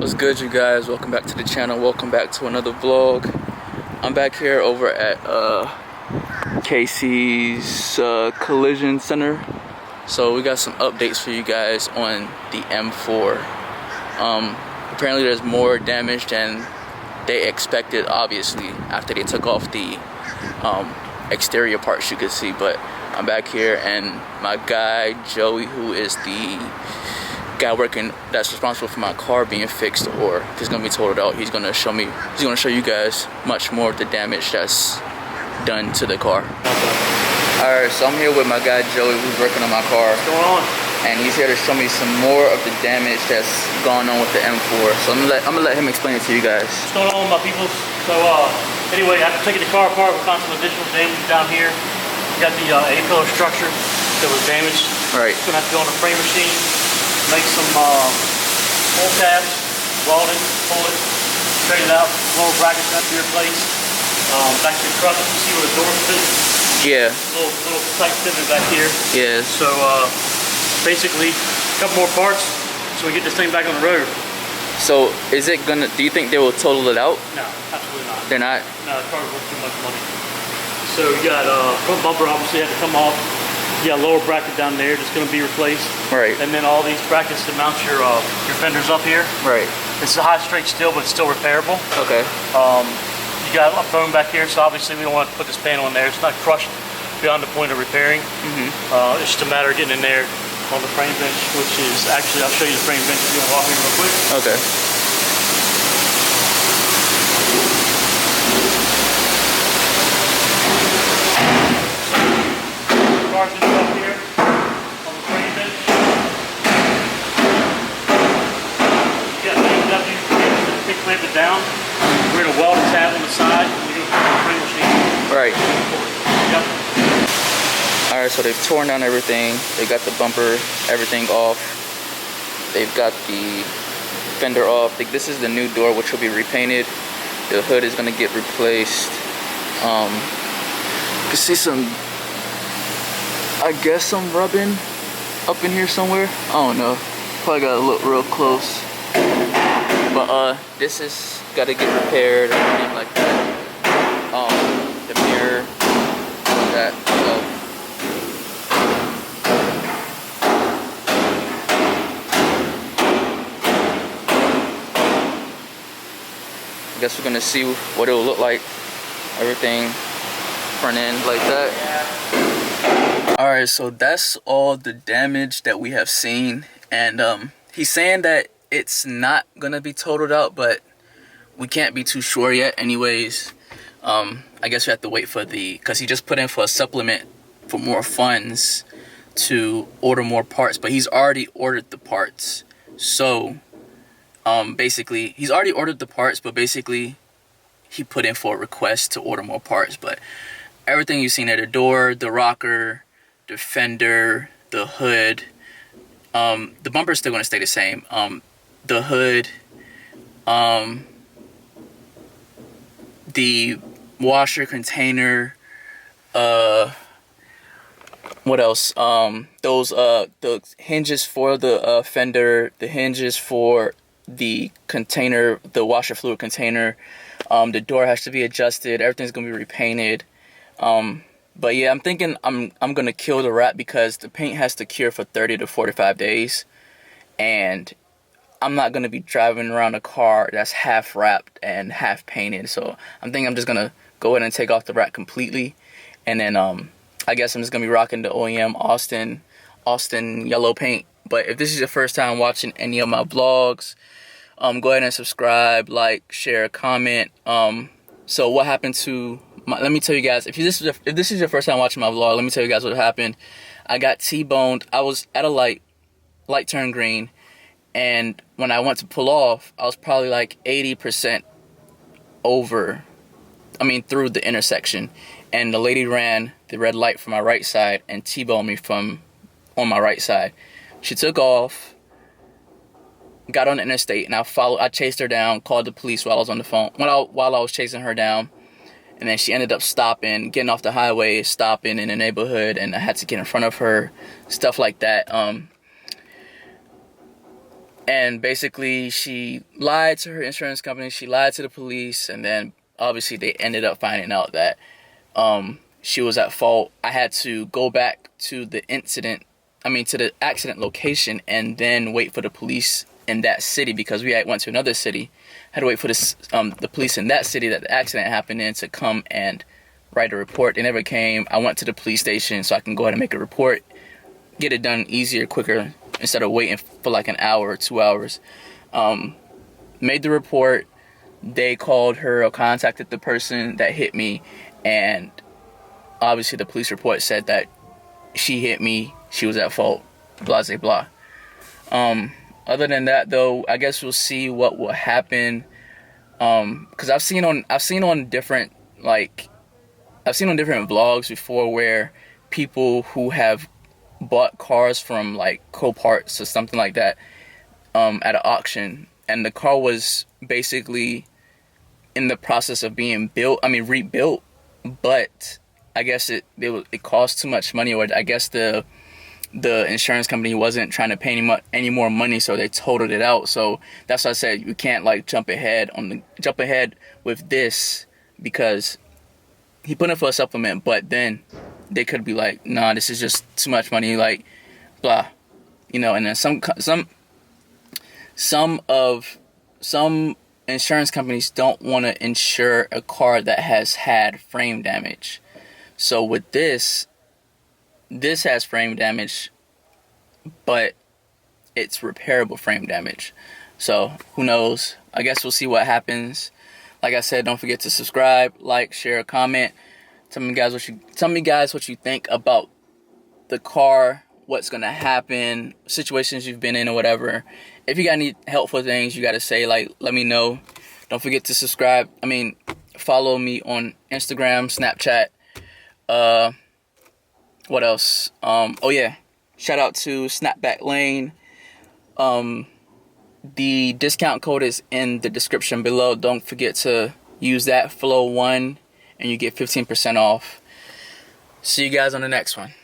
What's good, you guys? Welcome back to the channel. Welcome back to another vlog. I'm back here over at Casey's collision center. So we got some updates for you guys on the M4. Apparently there's more damage than they expected, obviously, after they took off the exterior parts you could see. But I'm back here, and my guy Joey, who is the guy that's responsible for my car being fixed or if it's gonna be totaled out, he's gonna show you guys much more of the damage that's done to the car. Alright, so I'm here with my guy Joey, who's working on my car. What's going on? And he's here to show me some more of the damage that's gone on with the M4. So I'm gonna let him explain it to you guys. What's going on, my people? So anyway, after taking the car apart, we found some additional damage down here. We got the A-pillar structure that was damaged. Right. It's gonna have to go on a frame machine, make some pull tabs, weld it, pull it, straighten it out, lower brackets have to be replaced. Back to the truck, you see where the door fits? Yeah. Little tight fitment back here. Yeah. So basically, a couple more parts so we get this thing back on the road. So is it gonna, do you think they will total it out? No, absolutely not. They're not? No, the car's worth too much money. So you got front bumper obviously had to come off. You got lower bracket down there that's going to be replaced. Right. And then all these brackets to mount your fenders up here. Right. It's a high straight steel, but it's still repairable. Okay. You got a foam back here, so obviously we don't want to put this panel in there. It's not crushed beyond the point of repairing. It's just a matter of getting in there on the frame bench, which is actually, I'll show you the frame bench if you want to walk in real quick. Okay. Car's gonna go up here on the frame bench. You got BMW to clamp it down. We're gonna weld a tab on the side and we're gonna put it on the frame machine. Right. Yep. Alright, so they've torn down everything. They got the bumper, everything off. They've got the fender off. This is the new door, which will be repainted. The hood is gonna get replaced. You can see some, I guess, some rubbing up in here somewhere. I don't know. Probably gotta look real close. But this is gotta get repaired or anything like that. The mirror, all that. So I guess we're gonna see what it will look like. Everything front end like that. Alright, so that's all the damage that we have seen. And he's saying that it's not gonna be totaled out, but we can't be too sure yet anyways. I guess we have to wait for because he just put in for a supplement for more funds to order more parts, but he's already ordered the parts. So basically he's already ordered the parts, but basically he put in for a request to order more parts. But everything you've seen at the door, the rocker, the fender, the hood, the bumper is still going to stay the same. The hood, the washer container, what else? Those the hinges for the fender, the hinges for the container, the washer fluid container, the door has to be adjusted. Everything's gonna be repainted. But yeah, I'm thinking I'm gonna kill the wrap because the paint has to cure for 30 to 45 days, and I'm not gonna be driving around a car that's half wrapped and half painted. So I'm thinking I'm just gonna go ahead and take off the wrap completely, and then I guess I'm just gonna be rocking the OEM Austin yellow paint. But if this is your first time watching any of my vlogs, go ahead and subscribe, like, share, comment. So what happened to let me tell you guys, if this is your first time watching my vlog, let me tell you guys what happened. I got T-boned. I was at a light turned green, and when I went to pull off, I was probably like 80% through the intersection, and the lady ran the red light from my right side and T-boned me on my right side. She took off, got on the interstate, and I chased her down, called the police while I was on the phone, while I was chasing her down. And then she ended up getting off the highway, stopping in the neighborhood, and I had to get in front of her, stuff like that. And basically, she lied to her insurance company. She lied to the police, and then obviously they ended up finding out that she was at fault. I had to go back to the to the accident location, and then wait for the police in that city, because we went to another city. Had to wait for the police in that city that the accident happened in to come and write a report. They never came. I went to the police station so I can go ahead and make a report, get it done easier, quicker, instead of waiting for like an hour or 2 hours. Made the report. They called her or contacted the person that hit me, and obviously the police report said that she hit me, she was at fault, blah, blah, blah. Other than that, though, I guess we'll see what will happen. Because I've seen on different vlogs before where people who have bought cars from like Coparts or something like that at an auction, and the car was basically in the process of being rebuilt, but I guess it cost too much money, or I guess the insurance company wasn't trying to pay any more money, so they totaled it out. So that's why I said you can't like jump ahead with this, because he put in for a supplement, but then they could be like, nah, this is just too much money, like blah, and then some insurance companies don't want to insure a car that has had frame damage. So with this has frame damage, but it's repairable frame damage. So who knows? I guess we'll see what happens. Like I said, don't forget to subscribe, like, share, comment. Tell me guys what you think about the car, what's gonna happen, situations you've been in or whatever. If you got any helpful things you gotta say, like, let me know. Don't forget to subscribe. Follow me on Instagram, Snapchat. What else? Oh yeah, shout out to Snapback Lane. The discount code is in the description below. Don't forget to use that, Flow1, and you get 15% off. See you guys on the next one.